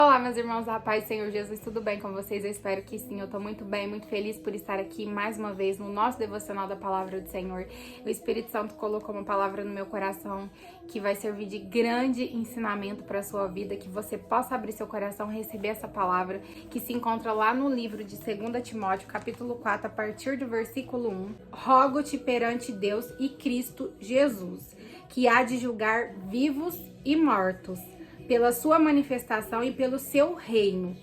Olá, meus irmãos da paz, Senhor Jesus, tudo bem com vocês? Eu espero que sim, eu tô muito bem, muito feliz por estar aqui mais uma vez no nosso devocional da Palavra do Senhor. O Espírito Santo colocou uma palavra no meu coração que vai servir de grande ensinamento para a sua vida, que você possa abrir seu coração e receber essa palavra, que se encontra lá no livro de 2 Timóteo, capítulo 4, a partir do versículo 1. Rogo-te perante Deus e Cristo Jesus, que há de julgar vivos e mortos, pela sua manifestação e pelo seu reino.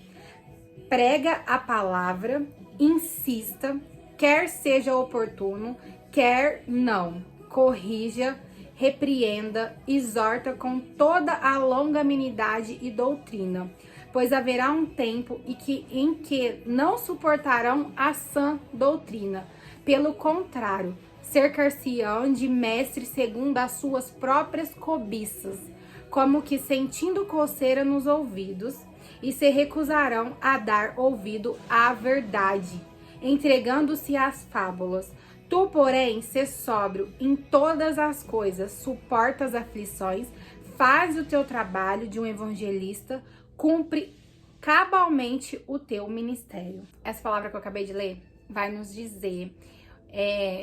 Prega a palavra, insista, quer seja oportuno, quer não. Corrija, repreenda, exorta com toda a longanimidade e doutrina, pois haverá um tempo em que não suportarão a sã doutrina. Pelo contrário, cercar-se-ão de mestres segundo as suas próprias cobiças, como que sentindo coceira nos ouvidos, e se recusarão a dar ouvido à verdade, entregando-se às fábulas. Tu, porém, sê sóbrio em todas as coisas, suporta as aflições, faz o teu trabalho de um evangelista, cumpre cabalmente o teu ministério. Essa palavra que eu acabei de ler vai nos dizer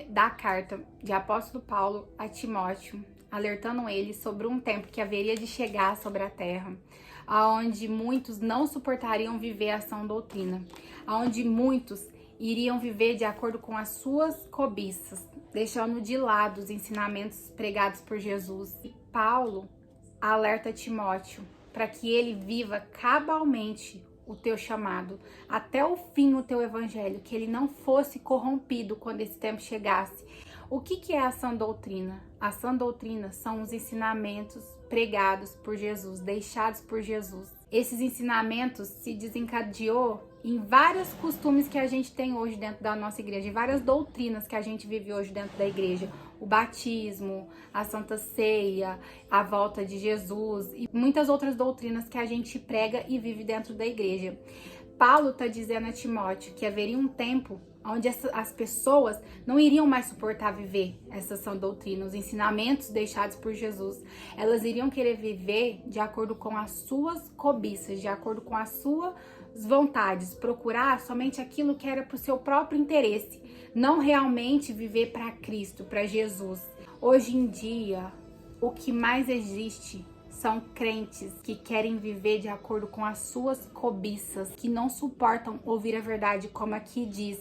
da carta de apóstolo Paulo a Timóteo, alertando ele sobre um tempo que haveria de chegar sobre a terra, aonde muitos não suportariam viver a sã doutrina, aonde muitos iriam viver de acordo com as suas cobiças, deixando de lado os ensinamentos pregados por Jesus. E Paulo alerta Timóteo para que ele viva cabalmente o teu chamado, até o fim o teu evangelho, que ele não fosse corrompido quando esse tempo chegasse. O que é a sã doutrina? A sã doutrina são os ensinamentos pregados por Jesus, deixados por Jesus. Esses ensinamentos se desencadeou em vários costumes que a gente tem hoje dentro da nossa igreja, em várias doutrinas que a gente vive hoje dentro da igreja. O batismo, a Santa Ceia, a volta de Jesus e muitas outras doutrinas que a gente prega e vive dentro da igreja. Paulo está dizendo a Timóteo que haveria um tempo onde as pessoas não iriam mais suportar viver essa sã doutrina, os ensinamentos deixados por Jesus. Elas iriam querer viver de acordo com as suas cobiças, de acordo com as suas vontades, procurar somente aquilo que era para o seu próprio interesse, não realmente viver para Cristo, para Jesus. Hoje em dia, o que mais existe são crentes que querem viver de acordo com as suas cobiças, que não suportam ouvir a verdade, como aqui diz,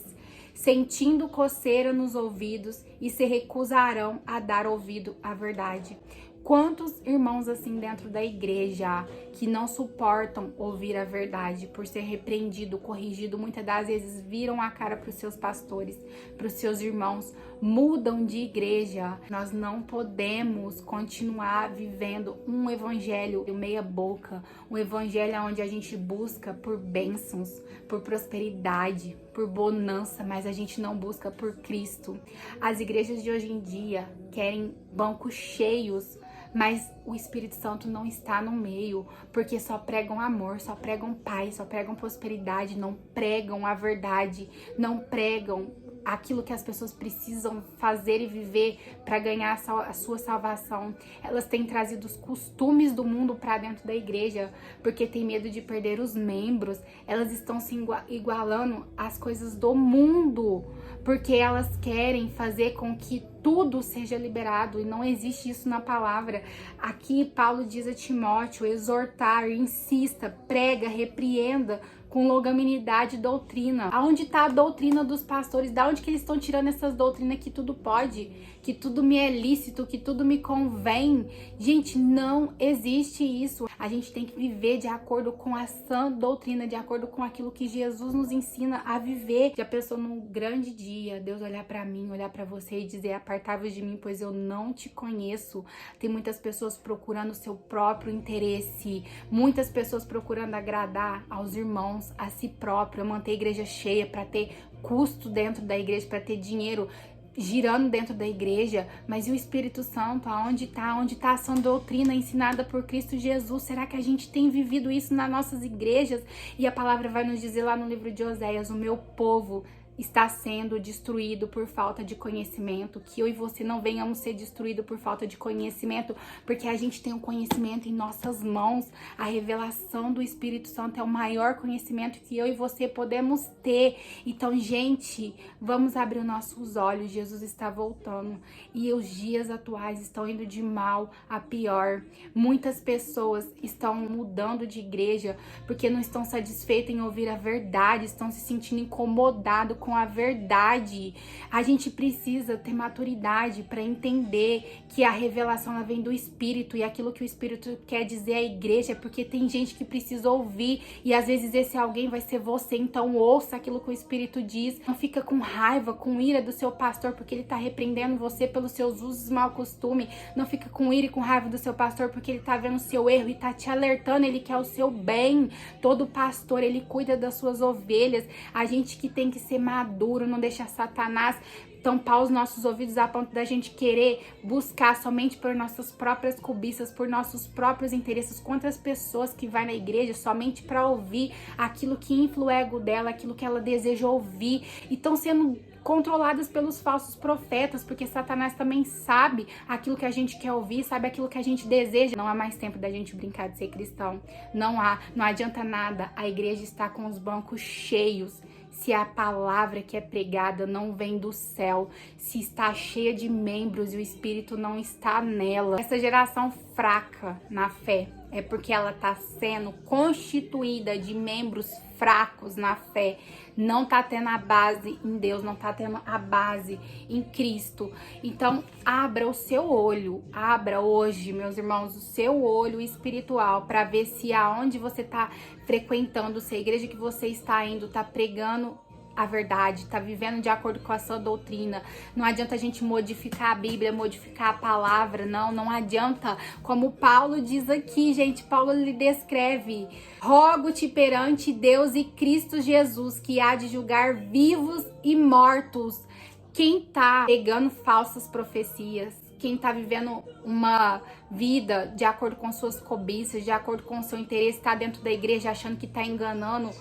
sentindo coceira nos ouvidos e se recusarão a dar ouvido à verdade. Quantos irmãos assim dentro da igreja que não suportam ouvir a verdade, por ser repreendido, corrigido, muitas das vezes viram a cara para os seus pastores, para os seus irmãos, mudam de igreja. Nós não podemos continuar vivendo um evangelho meia boca, um evangelho onde a gente busca por bênçãos, por prosperidade, por bonança, mas a gente não busca por Cristo. As igrejas de hoje em dia querem bancos cheios, mas o Espírito Santo não está no meio, porque só pregam amor, só pregam paz, só pregam prosperidade, não pregam a verdade, não pregam aquilo que as pessoas precisam fazer e viver para ganhar a sua salvação. Elas têm trazido os costumes do mundo para dentro da igreja, porque tem medo de perder os membros. Elas estão se igualando às coisas do mundo, porque elas querem fazer com que tudo seja liberado, e não existe isso na palavra. Aqui Paulo diz a Timóteo exortar, insista, prega, repreenda com longanimidade e doutrina. Aonde está a doutrina dos pastores? Da onde que eles estão tirando essas doutrinas que tudo pode, que tudo me é lícito, que tudo me convém? Gente, não existe isso. A gente tem que viver de acordo com a sã doutrina, de acordo com aquilo que Jesus nos ensina a viver. Já pensou num grande dia, Deus olhar para mim, olhar para você e dizer: apartai-vos de mim, pois eu não te conheço. Tem muitas pessoas procurando o seu próprio interesse, muitas pessoas procurando agradar aos irmãos, a si próprio, manter a igreja cheia, para ter custo dentro da igreja, para ter dinheiro girando dentro da igreja. Mas e o Espírito Santo? Aonde está? Onde está a sã doutrina ensinada por Cristo Jesus? Será que a gente tem vivido isso nas nossas igrejas? E a palavra vai nos dizer lá no livro de Oséias: o meu povo está sendo destruído por falta de conhecimento, que eu e você não venhamos ser destruídos por falta de conhecimento, porque a gente tem o conhecimento em nossas mãos. A revelação do Espírito Santo é o maior conhecimento que eu e você podemos ter. Então, gente, vamos abrir os nossos olhos. Jesus está voltando e os dias atuais estão indo de mal a pior. Muitas pessoas estão mudando de igreja porque não estão satisfeitas em ouvir a verdade, estão se sentindo incomodados com a verdade. A gente precisa ter maturidade para entender que a revelação ela vem do Espírito, e aquilo que o Espírito quer dizer à igreja, porque tem gente que precisa ouvir, e às vezes esse alguém vai ser você. Então ouça aquilo que o Espírito diz. Não fica com raiva, com ira do seu pastor porque ele tá repreendendo você pelos seus usos e mau costume. Não fica com ira e com raiva do seu pastor porque ele tá vendo o seu erro e tá te alertando. Ele quer o seu bem. Todo pastor, ele cuida das suas ovelhas. A gente que tem que ser maduro, não deixar Satanás tampar os nossos ouvidos a ponto da gente querer buscar somente por nossas próprias cobiças, por nossos próprios interesses, contra as pessoas que vai na igreja somente para ouvir aquilo que infla o ego dela, aquilo que ela deseja ouvir, e estão sendo controladas pelos falsos profetas, porque Satanás também sabe aquilo que a gente quer ouvir, sabe aquilo que a gente deseja. Não há mais tempo da gente brincar de ser cristão. Não adianta nada. A igreja está com os bancos cheios se a palavra que é pregada não vem do céu, se está cheia de membros e o Espírito não está nela. Essa geração fraca na fé é porque ela está sendo constituída de membros fracos na fé, não está tendo a base em Deus, não está tendo a base em Cristo. Então, abra o seu olho, abra hoje, meus irmãos, o seu olho espiritual para ver se aonde você está frequentando, se a igreja que você está indo está pregando a verdade, tá vivendo de acordo com a sua doutrina. Não adianta a gente modificar a Bíblia, modificar a palavra, não adianta. Como Paulo diz aqui, gente, Paulo lhe descreve: rogo-te perante Deus e Cristo Jesus, que há de julgar vivos e mortos. Quem tá pegando falsas profecias, quem tá vivendo uma vida de acordo com suas cobiças, de acordo com o seu interesse, tá dentro da igreja achando que tá enganando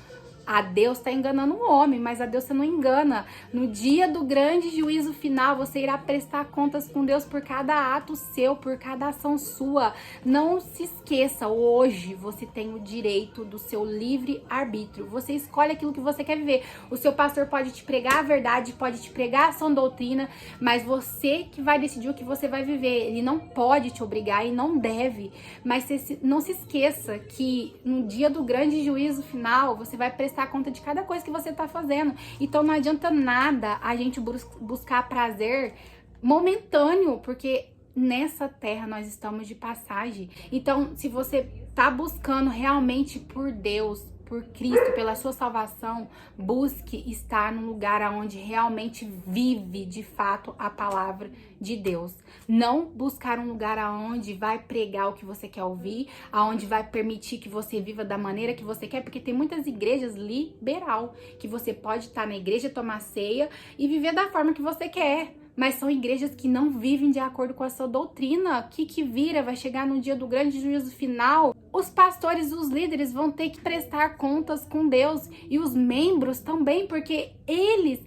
a Deus, tá enganando um homem, mas a Deus você não engana. No dia do grande juízo final, você irá prestar contas com Deus por cada ato seu, por cada ação sua. Não se esqueça, hoje você tem o direito do seu livre arbítrio. Você escolhe aquilo que você quer viver. O seu pastor pode te pregar a verdade, pode te pregar a sã doutrina, mas você que vai decidir o que você vai viver. Ele não pode te obrigar e não deve. Mas não se esqueça que no dia do grande juízo final, você vai prestar conta de cada coisa que você tá fazendo. Então não adianta nada a gente buscar prazer momentâneo, porque nessa terra nós estamos de passagem. Então, se você tá buscando realmente por Deus, por Cristo, pela sua salvação, busque estar num lugar onde realmente vive de fato a palavra de Deus. Não buscar um lugar onde vai pregar o que você quer ouvir, aonde vai permitir que você viva da maneira que você quer, porque tem muitas igrejas liberal, que você pode estar na igreja, tomar ceia e viver da forma que você quer. Mas são igrejas que não vivem de acordo com a sua doutrina. O que vira? Vai chegar no dia do grande juízo final. Os pastores, os líderes vão ter que prestar contas com Deus. E os membros também, porque eles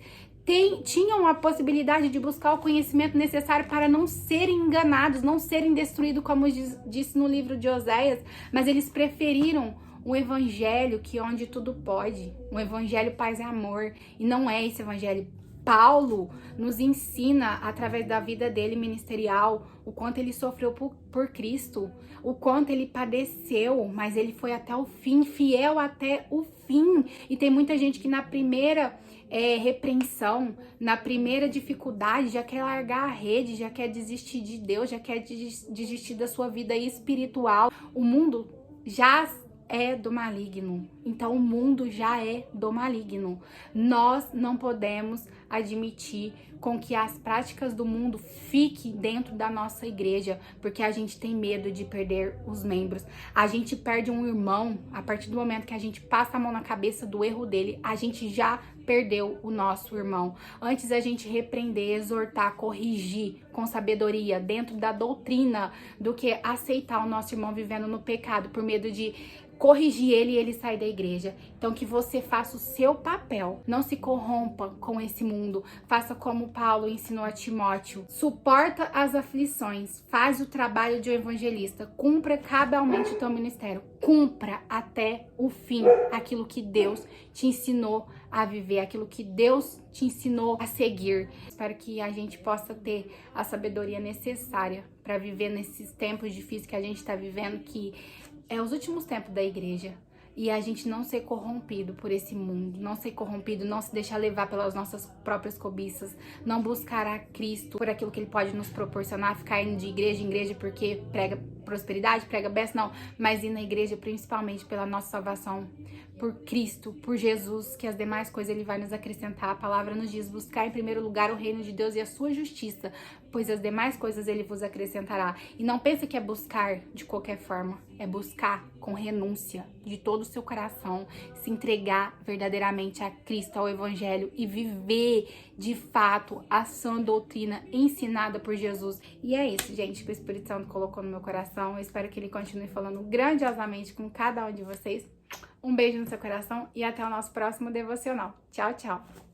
tinham a possibilidade de buscar o conhecimento necessário para não serem enganados, não serem destruídos, como disse no livro de Oséias. Mas eles preferiram um evangelho que onde tudo pode. Um evangelho paz e amor. E não é esse evangelho. Paulo nos ensina, através da vida dele ministerial, o quanto ele sofreu por Cristo, o quanto ele padeceu, mas ele foi até o fim, fiel até o fim. E tem muita gente que na primeira repreensão, na primeira dificuldade, já quer largar a rede, já quer desistir de Deus, já quer desistir da sua vida espiritual. O mundo já é do maligno. Então o mundo já é do maligno. Nós não podemos admitir com que as práticas do mundo fiquem dentro da nossa igreja, porque a gente tem medo de perder os membros. A gente perde um irmão a partir do momento que a gente passa a mão na cabeça do erro dele. A gente já perdeu o nosso irmão. Antes a gente repreender, exortar, corrigir com sabedoria dentro da doutrina do que aceitar o nosso irmão vivendo no pecado por medo de corrigir ele e ele sair da igreja. Então que você faça o seu papel, não se corrompa com esse mundo, faça como Paulo ensinou a Timóteo, suporta as aflições, faz o trabalho de um evangelista, cumpra cabalmente o teu ministério, cumpra até o fim aquilo que Deus te ensinou a viver, aquilo que Deus te ensinou a seguir. Espero que a gente possa ter a sabedoria necessária para viver nesses tempos difíceis que a gente está vivendo, que é os últimos tempos da igreja. E a gente não ser corrompido por esse mundo, não ser corrompido, não se deixar levar pelas nossas próprias cobiças, não buscar a Cristo por aquilo que Ele pode nos proporcionar, ficar indo de igreja em igreja porque prega prosperidade, prega bênção, não, mas ir na igreja principalmente pela nossa salvação, por Cristo, por Jesus, que as demais coisas Ele vai nos acrescentar. A palavra nos diz: buscar em primeiro lugar o reino de Deus e a sua justiça, pois as demais coisas Ele vos acrescentará. E não pense que é buscar de qualquer forma, é buscar com renúncia de todo o seu coração, se entregar verdadeiramente a Cristo, ao Evangelho e viver de fato a sã doutrina ensinada por Jesus. E é isso, gente, que o Espírito Santo colocou no meu coração. Eu espero que ele continue falando grandiosamente com cada um de vocês. Um beijo no seu coração e até o nosso próximo devocional. Tchau, tchau!